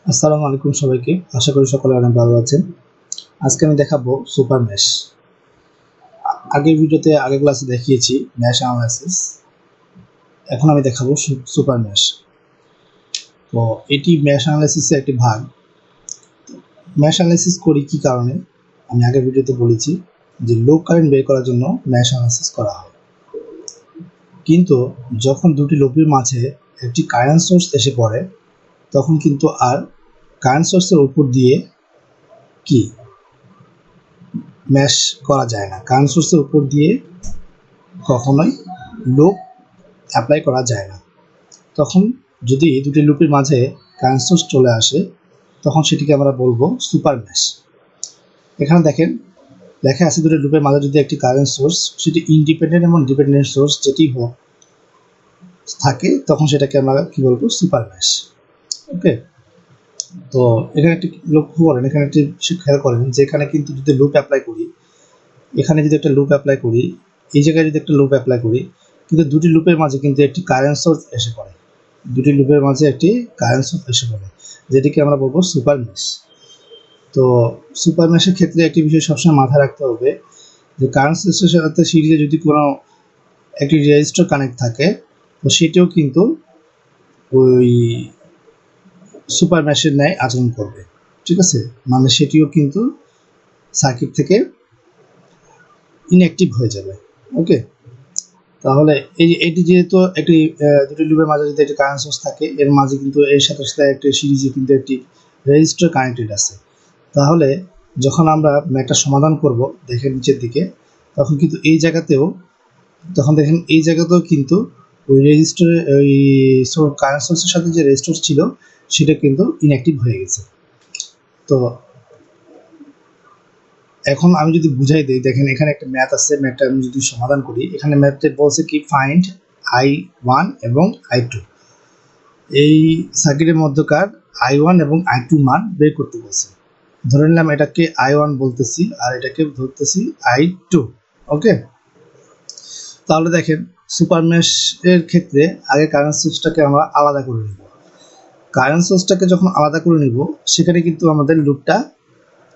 আসসালামু আলাইকুম সবাইকে। আশা করি সকলে অনেক ভালো আছেন। আজকে আমি দেখাবো সুপার ম্যাশ। আগের ভিডিওতে আগের ক্লাসে দেখিয়েছি ম্যাশ অ্যানালাইসিস। এখন আমি দেখাবো সুপার ম্যাশ। তো এটি ম্যাশ অ্যানালাইসিসের একটি ভাগ। ম্যাশ অ্যানালাইসিস করি কি কারণে? আমি আগের ভিডিওতে বলেছি যে লুপ কারেন্ট বের করার জন্য ম্যাশ অ্যানালাইসিস করা হয়। কিন্তু যখন দুটি লুপের মাঝে একটি কারেন্ট সোর্স এসে পড়ে তখন কিন্তু আর কারেন্ট সোর্সের উপর দিয়ে কি ম্যাশ করা যায় না। কারেন্ট সোর্সের উপর দিয়ে কখনোই লুপ অ্যাপ্লাই করা যায় না। তখন যদি দুটি লুপের মাঝে কারেন্ট সোর্স চলে আসে তখন সেটিকে আমরা বলবো সুপার ম্যাশ। এখানে দেখেন লেখা আছে দুটি লুপের মাঝে যদি একটি কারেন্ট সোর্স সেটি ইন্ডিপেন্ডেন্ট এবং ডিপেন্ডেন্ট সোর্স যেটি হোক থাকে তখন সেটাকে আমরা কি বলবো সুপার ম্যাশ। ওকে, তো এখানে একটি লক্ষ্য করেন, এখানে একটি খেয়াল করেন যে এখানে কিন্তু যদি লুপ অ্যাপ্লাই করি, এখানে যদি একটা লুপ অ্যাপ্লাই করি, এই জায়গায় যদি একটা লুপ অ্যাপ্লাই করি, কিন্তু দুটি লুপের মাঝে কিন্তু একটি কারেন্ট সোর্স এসে পড়ে, দুটি লুপের মাঝে একটি কারেন্ট সোর্স এসে পড়ে, যেটিকে আমরা বলবো সুপার ম্যাশ। তো সুপার ম্যাশের ক্ষেত্রে একটি বিষয় সবসময় মাথায় রাখতে হবে যে কারেন্ট সোর্সের সাথে সিরিজে যদি কোনো একটি রেজিস্টার কানেক্ট থাকে তো সেটিও কিন্তু ওই সুপার ম্যাশের ন্যায় আচরণ করবে। ঠিক আছে, মানে সেটিও কিন্তু সার্কিট থেকে ইনঅ্যাক্টিভ হয়ে যাবে। ওকে, তাহলে এটি যেহেতু একটি দুটি লুপের মাঝে যদি একটি কারেন্ট সোর্স থাকে, এর মাঝে কিন্তু এর সাথে সাথে একটি সিরিজে কিন্তু একটি রেজিস্টার কানেক্টেড আছে। তাহলে যখন আমরা ম্যাথটা সমাধান করব দেখেন নিচের দিকে, তখন কিন্তু এই জায়গাতেও দেখেন এই জায়গাতেও কিন্তু ওই রেজিস্টারে ওই কারেন্ট সোর্সের সাথে যে রেজিস্টার ছিল সেটা কিন্তু ইনঅ্যাক্টিভ হয়ে গেছে। তো এখন আমি যদি বুঝাই দিই, দেখেন এখানে একটা ম্যাথ আছে, ম্যাথটা আমি যদি সমাধান করি, এখানে ম্যাথটা বলছে কি ফাইন্ড I1 এবং I2, এই সার্কিটের মধ্যকার I1 এবং I2 মান বের করতে বলছে। ধরে নিলাম এটাকে I1 বলতেছি আর এটাকে ধরতেছি I2। ওকে, তাহলে দেখেন সুপার ম্যাশ এর ক্ষেত্রে আগে কারেন্ট সোর্সটাকে আমরা আলাদা করে নিব। কারেন্ট সোর্সটাকে যখন আলাদা করে নিব সেখানে কিন্তু আমাদের লুপটা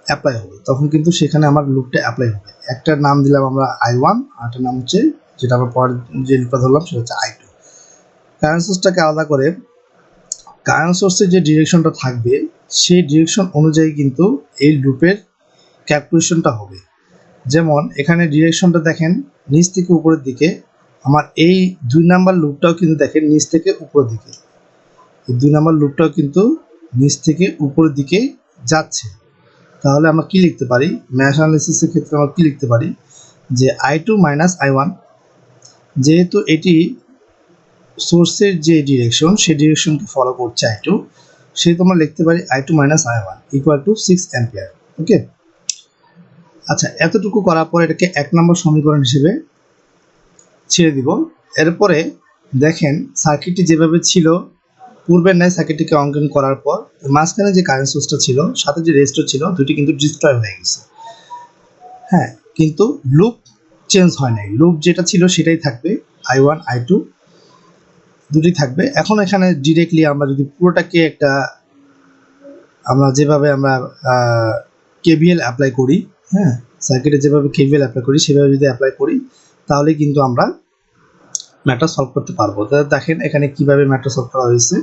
অ্যাপ্লাই হবে, তখন কিন্তু সেখানে আমার লুপটা অ্যাপ্লাই হবে। একটার নাম দিলাম আমরা I1 আর একটার নাম হচ্ছে, যেটা আমরা পরে যে লুপটা ধরলাম সেটা হচ্ছে I2। কারেন্ট সোর্সটাকে আলাদা করে কারেন্ট সোর্সের যে ডিরেকশনটা থাকবে সেই ডিরেকশন অনুযায়ী কিন্তু এই লুপের ক্যালকুলেশনটা হবে। যেমন এখানে ডিরেকশনটা দেখেন নিচ থেকে উপরের দিকে, আমার এই 2 নাম্বার লুপটাও কিন্তু দেখেন নিচ থেকে উপরের দিকে, এই 2 নাম্বার লুপটাও কিন্তু নিচ থেকে উপরের দিকে যাচ্ছে। তাহলে আমরা কি লিখতে পারি, ম্যাশ অ্যানালিসিসের ক্ষেত্রে আমরা কি লিখতে পারি যে I2 মাইনাস I1, যেহেতু এটি সোর্সের যে ডিরেকশন সেই ডিরেকশনকে ফলো করছে I2, সেহেতু আমরা লিখতে পারি I2 minus I1 equal to 6 ampere. Okay, আচ্ছা, এতটুকু করার পর এটাকে 1 নম্বর সমীকরণ হিসেবে ছেড়ে দিব। এরপরে দেখেন সার্কিটটি যেভাবে ছিল পূর্বের ন্যায় সার্কিটটিকে অঙ্কন করার পর মাঝখানে যে কারেন্ট সোর্সটা ছিল সাথে যে রেজিস্টার ছিল দুটি কিন্তু ডিস্ট্রয় হয়ে গেছে। হ্যাঁ, কিন্তু লুপ চেঞ্জ হয় নাই, লুপ যেটা ছিল সেটাই থাকবে, I1 I2 দুটি থাকবে। এখন এখানে ডিরেক্টলি আমরা যদি পুরোটাকে একটা আমরা যেভাবে আমরা কেভিএল অ্যাপ্লাই করি, হ্যাঁ সার্কিটে যেভাবে কেভিএল অ্যাপ্লাই করি সেভাবে যদি অ্যাপ্লাই করি তাহলে কিন্তু আমরা ম্যাটার সলভ করতে পারবো। দেখেন এখানে কিভাবে ম্যাটার সলভ করা হয়েছে।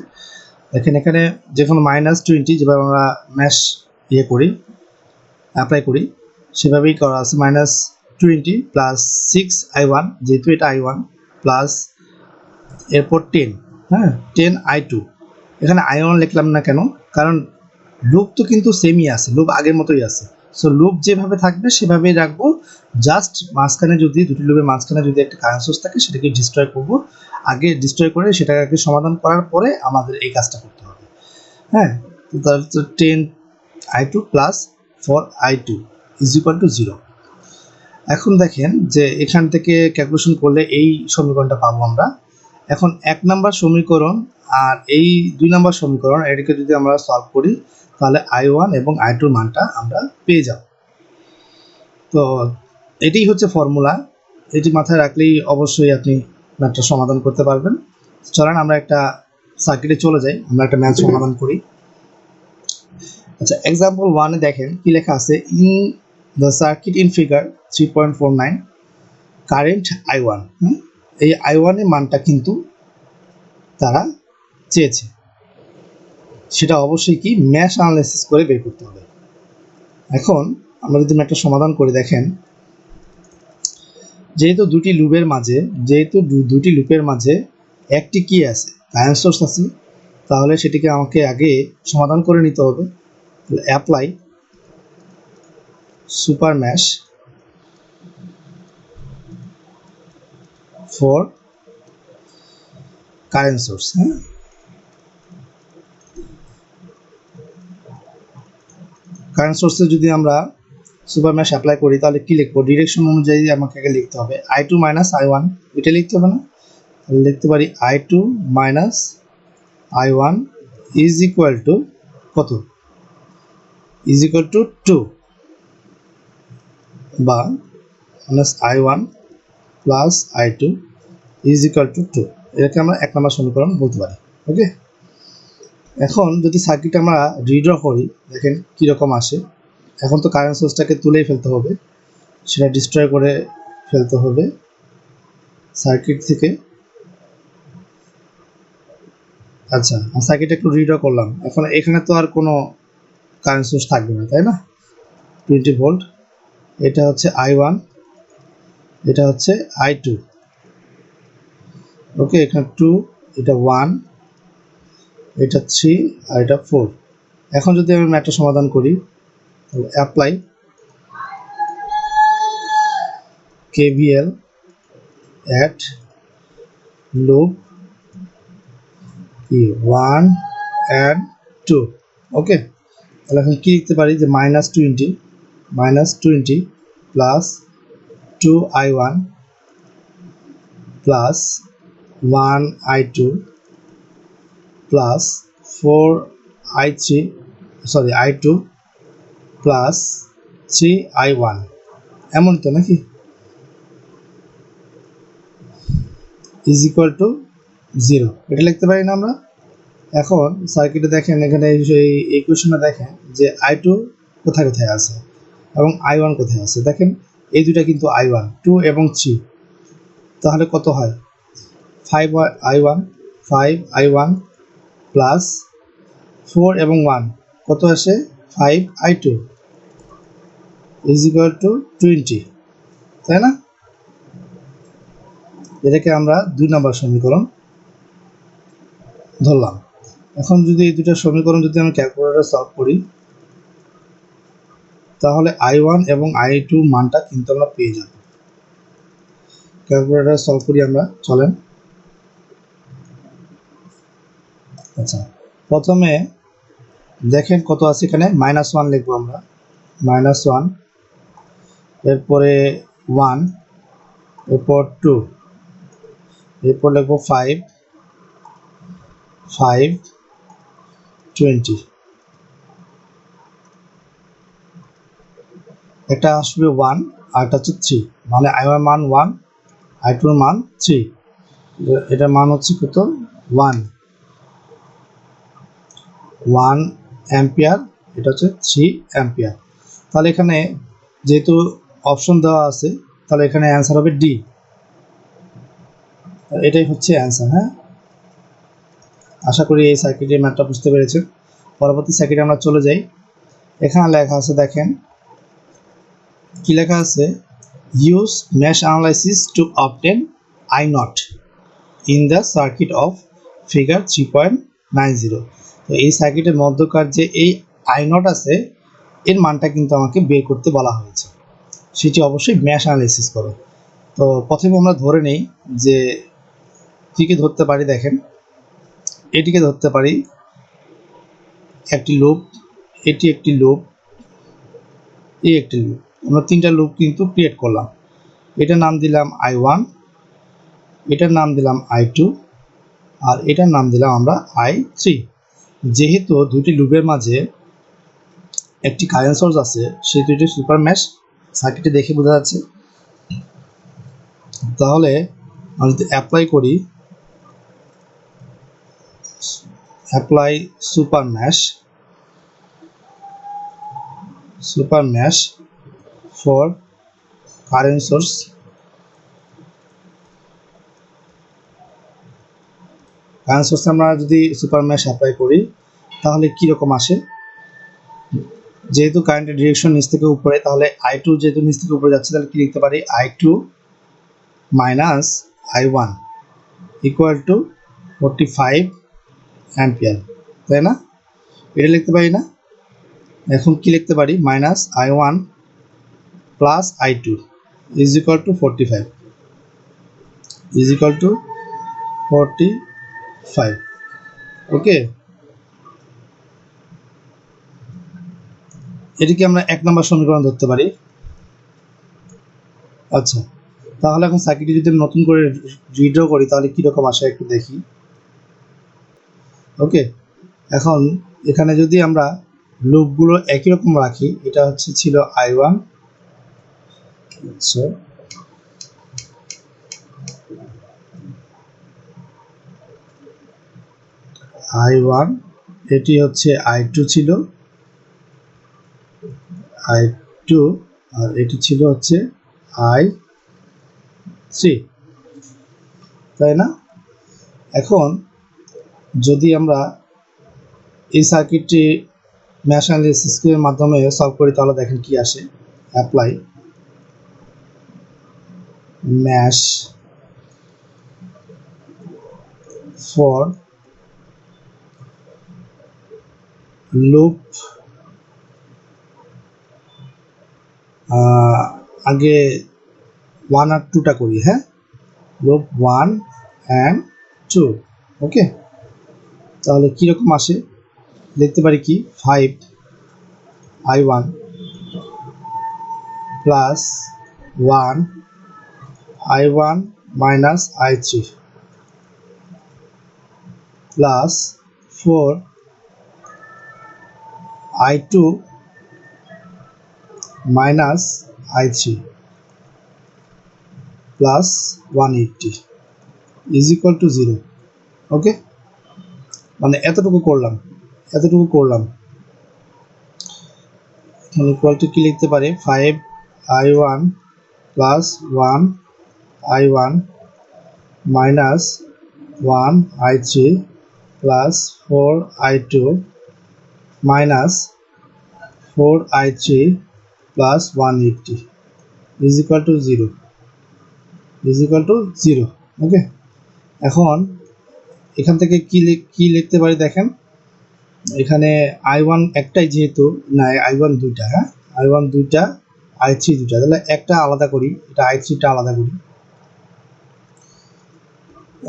দেখেন এখানে যে কোনো -20 যেভাবে আমরা ম্যাশ করি অ্যাপ্লাই করি সেভাবেই করা আছে। -20 প্লাস 6I1, যেহেতু এটা I1 প্লাস এরপর 10, হ্যাঁ 10I2। এখানে I1 লিখলাম না কেন, কারণ লুপ তো কিন্তু সেমই আছে, লুপ আগের মতোই আছে। সো লুপ যেভাবে থাকবে সেভাবেই রাখবো, জাস্ট মাঝখানে যদি দুটি লুপের মাঝখানে যদি একটা কারেন্ট সোর্স থাকে সেটাকে ডিস্ট্রয় করব। আগে ডিস্ট্রয় করে সেটাকে সমাধান করার পরে আমাদের এই কাজটা করতে হবে। হ্যাঁ, তো তার 10I2 plus 4I2 is equal to 0। এখন দেখেন যে এখান থেকে ক্যালকুলেশন করলে এই সমীকরণটা পাবো আমরা। এখন 1 নাম্বার সমীকরণ আর এই 2 নাম্বার সমীকরণ এটাকে যদি আমরা সলভ করি তাহলে I1 এবং I2 মানটা আমরা পেয়ে যাব। তো এটাই হচ্ছে ফর্মুলা, এটি মাথায় রাখলেই অবশ্যই আপনি ম্যাথটা সমাধান করতে পারবেন। চলেন আমরা একটা সার্কিটে চলে যাই, আমরা একটা ম্যাথ সমাধান করি। আচ্ছা, এক্সাম্পল 1 এ দেখেন কি লেখা আছে, in the circuit in figure 3.49 current I1। এই I1 এর মানটা কিন্তু তারা চেয়েছে, সেটা অবশ্যই কি ম্যাশ অ্যানালাইসিস করে বের করতে হবে। এখন আমরা যদি একটা সমাধান করে দেখেন, যেহেতু দুটি লুপের মাঝে একটি কি আছে, কারেন্ট সোর্স আছে, তাহলে সেটিকে আমাকে আগে সমাধান করে নিতে হবে। Apply supermesh for current source. কারেন্ট সোর্সে যদি আমরা সুপার ম্যাশ অ্যাপ্লাই করি তাহলে কি লিখবো, ডিরেকশন অনুযায়ী আমাকে আগে লিখতে হবে I2 মাইনাস I1, এটা লিখতে হবে না? তাহলে লিখতে পারি I2 minus I1 is equal to কত, ইজ ইকুয়াল টু 2, বা minus I1 plus I2 is equal to 2। এটাকে আমরা 1 নম্বর সমীকরণ বলতে পারি। ওকে, এখন যদি সার্কিট আমরা রিড্র করি, দেখেন কীরকম আসে। এখন তো কারেন্ট সোর্সটাকে তুলেই ফেলতে হবে, সেটা ডিস্ট্রয় করে ফেলতে হবে সার্কিট থেকে। আচ্ছা, সার্কিট একটু রিড্র করলাম, এখন এখানে তো আর কোনো কারেন্ট সোর্স থাকবে না, তাই না? 20 ভোল্ট, এটা হচ্ছে I1, এটা হচ্ছে I2। ওকে, এখানে 2, এটা 1, এটা 3, আর এটা 4। এখন যদি আমি ম্যাথটা সমাধান করি, তাহলে apply KVL at loop 1 and 2। ওকে, তাহলে এখন কি লিখতে পারি যে -20 plus 2I1 plus 1I2 plus I2 plus 3I1, এমন তো নাকি, ইজ ইকুয়াল টু 0, এটা লিখতে পারি না আমরা? এখন সার্কিটে দেখেন, এখানে এই ইকুয়েশনে দেখেন যে I2 কোথায় কোথায় আছে এবং I1 কোথায় আছে। দেখেন এই দুটা কিন্তু I1, 2 এবং 3, তাহলে কত হয়, 5I1 প্লাস 4 এবং 1 কত আসে, 5I2 ইজ ইকুয়াল টু 20, তাই না? এটাকে আমরা 2 নম্বর সমীকরণ ধরলাম। এখন যদি এই দুটো সমীকরণ যদি আমি ক্যালকুলেটরে সলভ করি, তাহলে I1 এবং I2 মানটা কিন্তু আমরা পেয়ে যাব। ক্যালকুলেটরে সলভ করি আমরা, চলেন। আচ্ছা, প্রথমে দেখেন কত আছে, এখানে -1 লিখবো আমরা, -1, এরপরে 1, এরপর 2, এরপর লিখবো 5, 20, এটা আসবে 1 আর এটা হচ্ছে 3, মানে I1 মান 1, I2 মান 3, এটার মান হচ্ছে কত, 1 অ্যাম্পিয়ার, এটা হচ্ছে 3 অ্যাম্পিয়ার। তাহলে এখানে যেহেতু অপশন দেওয়া আছে, তাহলে এখানে অ্যান্সার হবে ডি, এটাই হচ্ছে অ্যান্সার। হ্যাঁ, আশা করি এই সার্কিটের ম্যাথটা বুঝতে পেরেছেন। পরবর্তী সার্কিটে আমরা চলে যাই। এখানে লেখা আছে, দেখেন কি লেখা আছে, use mash analysis to obtain I0 in the circuit of figure 3.90। তো এই সার্কিটের মধ্যকার যে এই I0 আছে, এর মানটা কিন্তু আমাকে বের করতে বলা হয়েছে, সেটি অবশ্যই ম্যাশ অ্যানালাইসিস করো। তো প্রথমে আমরা ধরে নেই যে কীকে ধরতে পারি, দেখেন এটিকে ধরতে পারি একটি লুপ, এটি একটি লুপ, এই একটি লুপ, আমরা 3টা লুপ কিন্তু ক্রিয়েট করলাম। এটার নাম দিলাম I1, এটার নাম দিলাম I2, আর এটার নাম দিলাম আমরা I3। যেহেতু দুটি লুপের মাঝে একটি কারেন্ট সোর্স আছে, সেই দুটি সুপার ম্যাশ সার্কিটে দেখে বোঝা যাচ্ছে। তাহলে আমরা যদি অ্যাপ্লাই করি, apply super mash super mash for current source আমরা যদি সুপার ম্যাশ অ্যাপ্লাই করি তাহলে কীরকম আসে? যেহেতু কারেন্টের ডিরেকশন নিচ থেকে উপরে, তাহলে I2 যেহেতু নিচ থেকে উপরে যাচ্ছে, তাহলে কি লিখতে পারি? I2 minus I1 equal two 45 ampere, তাই না? এটা লিখতে পারি না? এখন কি লিখতে পারি? Minus I1 plus I2 is equal to 45 is equal to 45। ওকে, এটিকে আমরা 1 নম্বর সমীকরণ ধরতে পারি। আচ্ছা, তাহলে এখন সার্কিটটি যদি নতুন করে রিড্র করি তাহলে কীরকম আসে একটু দেখি। ওকে, এখন এখানে যদি আমরা লুপগুলো একই রকম রাখি, এটা হচ্ছে ছিল I1, আচ্ছা I1, এটি হচ্ছে I2 ছিল, I2, আর এটি ছিল হচ্ছে I3, তাই না? এখন যদি আমরা এই সার্কিটটি ম্যাশ অ্যানালিসিসের মাধ্যমে সলভ করি তাহলে দেখেন কি আসে। অ্যাপ্লাই ম্যাশ ফর লুপ, আগে 1 আর 2টা করি, হ্যাঁ, লুপ 1 and 2। ওকে, তাহলে কীরকম আসে লিখতে পারি কি? 5I1 plus 1I1 minus I3 plus 4I2 minus I3 plus 180 is equal to 0। ওকে, মানে এতটুকু করলাম। এখন ইকুয়াল টু কি লিখতে পারি? 5I1 plus 1I1 minus 1I3 plus 4I2 minus 4I3 plus 180 is equal to 0। ওকে, এখন এখান থেকে কি লিখতে পারি দেখেন, এখানে I1 একটাই যেহেতু, না I1 দুইটা, হ্যাঁ I1 দুইটা, I3 দুইটা, তাহলে একটা আলাদা করি, এটা I3টা আলাদা করি।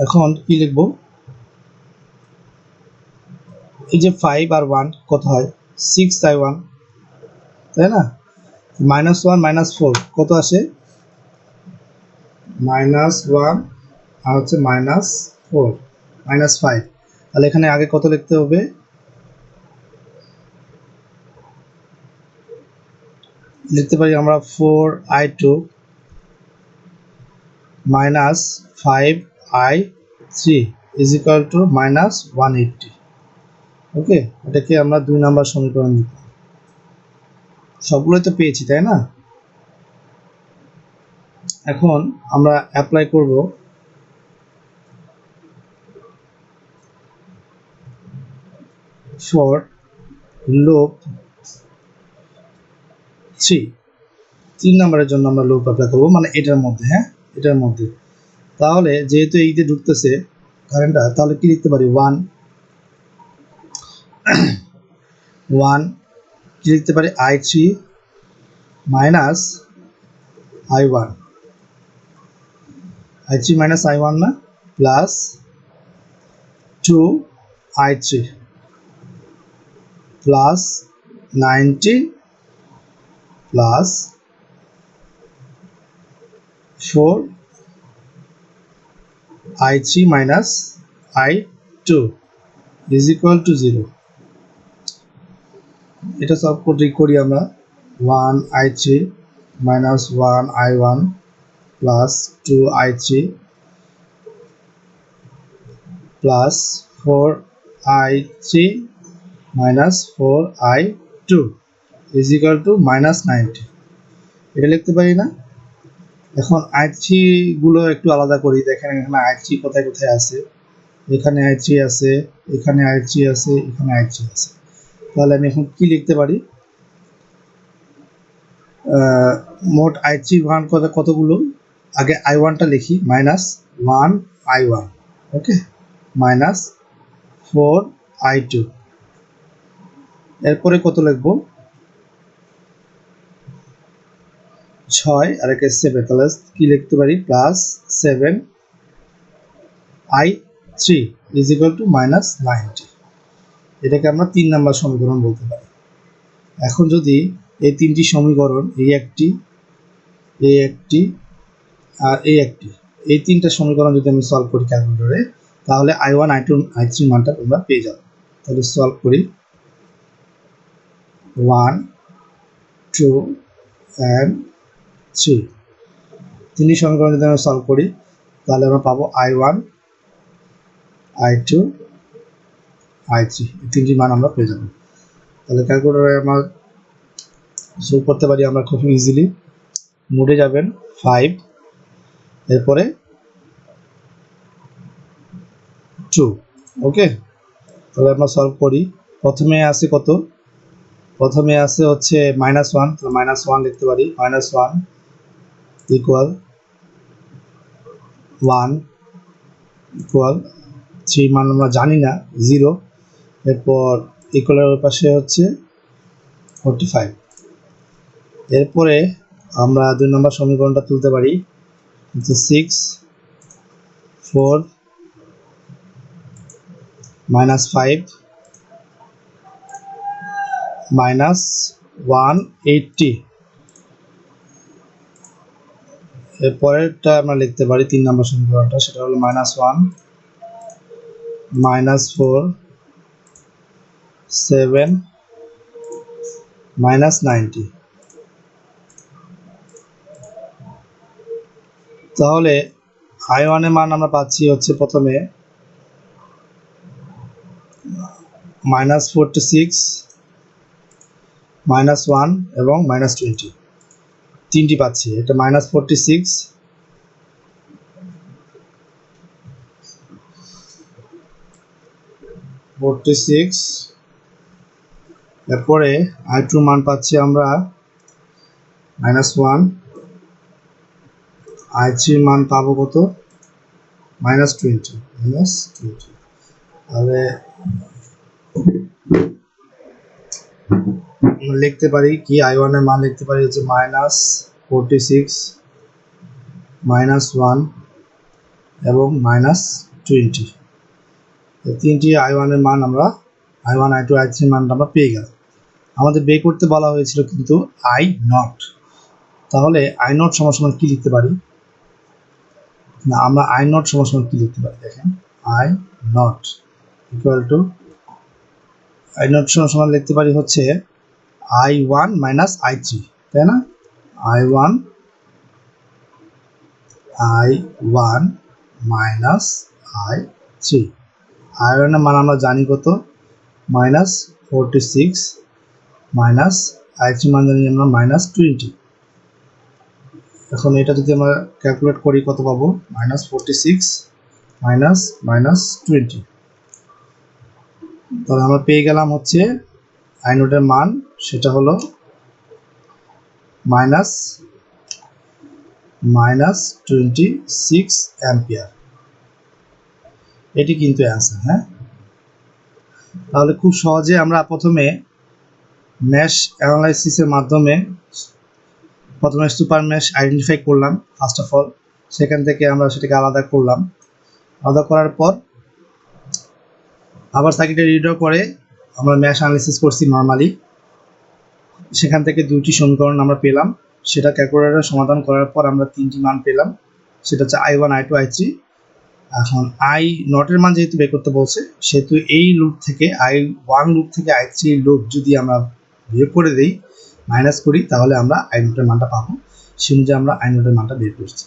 এখন কি লিখব? এই যে 5 আর 1 কত হয়? 6I1, তাই না? -1 -4 কত আসে? -1 আর হচ্ছে -4 -5, তাহলে এখানে আগে কত লিখতে হবে? লিখতে পারি আমরা 4I2 minus 5I3 is equal to -180। ওকে, এটাকে আমরা 2 নম্বর সমীকরণ লিখব। সবগুলোই তো পেয়েছি, তাই না? এখন আমরা অ্যাপ্লাই করব ফর লুপ 3 নম্বরের জন্য আমরা লুপ অ্যাপ্লাই করব, মানে এটার মধ্যে, হ্যাঁ এটার মধ্যে। তাহলে যেহেতু এইতে ঢুকতেছে কারেন্টটা, তাহলে কি লিখতে পারি? 1 কি লিখতে পারি? I3 minus I1 minus I1 না, plus 2I3 plus 90 plus 4I3 minus I2 is equal to 0। এটা সলভ করি আমরা। 1I3 minus 1I1 plus 2I3 plus 4I3 minus 4I2 is equal to -90, এটা লিখতে পারি না? এখন i3 গুলো একটু আলাদা করি। দেখেন এখানে i3 কোথায় কোথায় আছে, এখানে i3 আছে, এখানে i3 আছে, এখানে i3 আছে। তাহলে আমি এখন কি লিখতে পারি? মোট i3 মান কতগুলো? আগে i1টা লিখি, -1 i1, ওকে, -4 i2। এরপরে কত লিখবো? 6 আর একে 7, তাহলে কি লিখতে পারি? +7 i3 ইজ ইকুয়াল টু -90। এটাকে আমরা 3 নাম্বার সমীকরণ বলতে পারি। এখন যদি এই তিনটি সমীকরণ, এই একটি, এই একটি আর এই একটি, এই তিনটা সমীকরণ যদি আমি সলভ করি ক্যালকুলেটরে, তাহলে i1 i2 i3 মানটা তোমরা পেয়ে যাবে। তাহলে সলভ করি, 1 2 and 3, তিনটি সমীকরণ যদি আমরা সলভ করি তাহলে আমরা পাবো i1 i2 i3, এই তিনটি মান আমরা পেয়ে যাবো। তাহলে ক্যালকুলেটরে আমরা সলভ করতে পারি আমরা খুব ইজিলি। মোডে যাবেন 5, এরপরে 2, ওকে। তাহলে আমরা সলভ করি। প্রথমে আছে কত? প্রথমে আছে হচ্ছে -1, তাহলে -1 লিখতে পারি, -1 ইকুয়াল 1 ইকুয়াল 3 মান আমরা জানি না, 0। এরপর ইকুয়ালের পাশে হচ্ছে 45। এরপরে আমরা 2 নম্বর সমীকরণটা তুলতে পারি, 6 4 -5 -180। এরপরেরটা আমরা লিখতে পারি 3 নম্বর সমীকরণটা, সেটা হলো -1 -4 7 -90। তাহলে i1 এর মান আমরা পাচ্ছি হচ্ছে প্রথমে -46 -1 এবং -20, তিনটি পাচ্ছি। এটা -46 এরপরে i2 মান পাচ্ছি আমরা -1, i3 মান পাবো কত? -20। তাহলে লিখতে পারি কি, i1 এর মান লিখতে পারি হচ্ছে -46 -1 এবং -20। এই তিনটি i1 এর মান আমরা, i1 i2 i3 মানটা আমরা পেয়ে গেলাম। আমাদের বের করতে বলা হয়েছিল কিন্তু i0। তাহলে i0 সমান কি লিখতে পারি? না, আমরা i0 সমান কি লিখতে পারি? দেখেন, i0 ইকুয়াল টু, i0 সমান লিখতে পারি হচ্ছে i1 i3, তাই না? i1 i3, i1 এর মান আমরা জানি কত? -46 i3 মান জানি আমরা -20। এখন এটা যদি আমরা ক্যালকুলেট করি কত পাবো? -46 -20। তাহলে আমরা পেয়ে গেলাম হচ্ছে i0 এর মান, সেটা হলো -26 অ্যাম্পিয়ার। এটি কিন্তু অ্যান্সার, হ্যাঁ। তাহলে খুব সহজে আমরা প্রথমে মেশ অ্যানালাইসিসের মাধ্যমে প্রথমে সুপার মেশ আইডেন্টিফাই করলাম ফার্স্ট অফ অল, সেখান থেকে আমরা সেটাকে আলাদা করলাম। আলাদা করার পর আবার সার্কিটে রিড্র করে আমরা মেশ অ্যানালাইসিস করছি নর্মালি। সেখান থেকে দুটি সমীকরণ আমরা পেলাম, সেটা ক্যালকুলেটরে সমাধান করার পর আমরা তিনটি মান পেলাম, সেটা হচ্ছে i1 i2 i3। এখন i0 এর মান যেহেতু বের করতে বলছে, সেহেতু এই লুপ থেকে i1 লুপ থেকে i3 লুপ যদি আমরা বিয়োগ করে দিই, মাইনাস করি, তাহলে আমরা i0 এর মানটা পাবো। সে অনুযায়ী আমরা i0 এর মানটা বের করছি।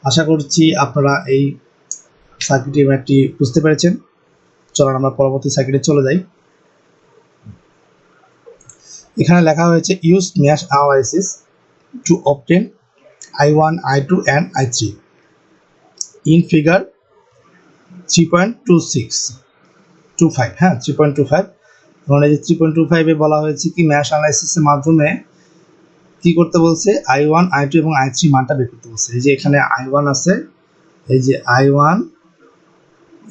আশা করছি আপনারা এই সার্কিটের ম্যাথটি বুঝতে পেরেছেন। চলুন আমরা পরবর্তী সার্কিটে চলে যাই। এখানে লেখা হয়েছে use mash analysis to obtain I1, I2 and I3 in figure 3.25 হ্যাঁ 3.25। মানে যে 3.25 এ বলা হয়েছে কি ম্যাশ অ্যানালাইসিসের মাধ্যমে কি করতে বলছে I1, I2 এবং I3 মানটা বের করতে বলছে। এই যে এখানে I1 আছে, এই যে I1,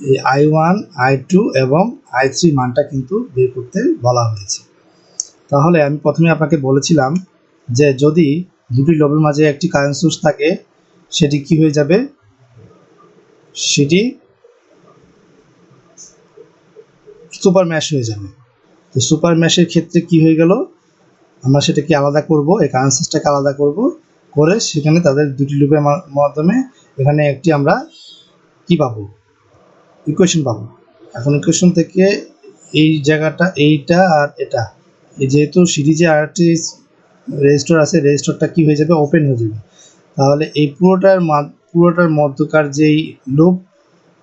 এই I1, I2 এবং I3 মানটা কিন্তু বের করতে বলা হয়েছে। তাহলে আমি প্রথমে আপনাকে বলেছিলাম যে যদি দুটি লবের মাঝে একটি কারেন্ট সোর্স থাকে সেটি কি হয়ে যাবে, সেটি সুপার ম্যাশ হয়ে যাবে। তো সুপার ম্যাশের ক্ষেত্রে কি হয়ে গেল, আমরা সেটাকে আলাদা করব, এই কারেন্ট সোর্সটাকে আলাদা করব, করে সেখানে তাদের দুটি লুপের মাধ্যমে এখানে একটি আমরা কি পাবো, ইকুয়েশন পাবো। এখন ইকুয়েশন থেকে এই জায়গাটা এইটা আর এটা, যেহেতু সিরিজে আরেকটি রেজিস্টর আছে, রেজিস্টরটা কি হয়ে যাবে, ওপেন হয়ে যাবে। তাহলে এই পুরোটার মধ্যকার যেই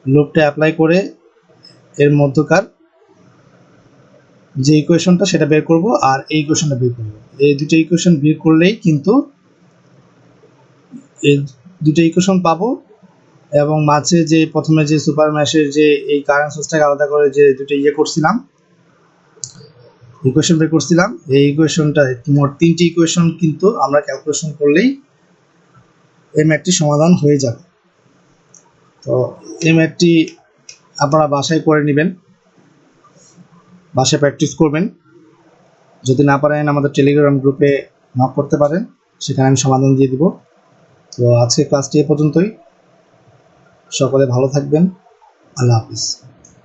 লুপটা অ্যাপ্লাই করে এর মধ্যকার যে ইকুয়েশনটা সেটা বের করব আর এই ইকুয়েশনটা বের করব। এই দুটো ইকুয়েশন বের করলেই কিন্তু এই দুটো ইকুয়েশন পাবো এবং মাঝে যে প্রথমে যে সুপার ম্যাশের যে এই কারেন্ট সোর্সটাকে আলাদা করে যে দুটো করছিলাম, ইকুয়েশন বের করছিলাম, এই ইকুয়েশনটা মোট 3টি ইকুয়েশন কিন্তু আমরা ক্যালকুলেশন করলেই এই ম্যাথটি সমাধান হয়ে যাবে। তো এই ম্যাথটি আপনারা বাসায় করে নেবেন, বাসায় প্র্যাকটিস করবেন। যদি না পারেন আমাদের টেলিগ্রাম গ্রুপে নক করতে পারেন, সেখানে আমি সমাধান দিয়ে দিব। তো আজকে ক্লাসটি এ পর্যন্তই। সকলে ভালো থাকবেন। আল্লাহ হাফিজ।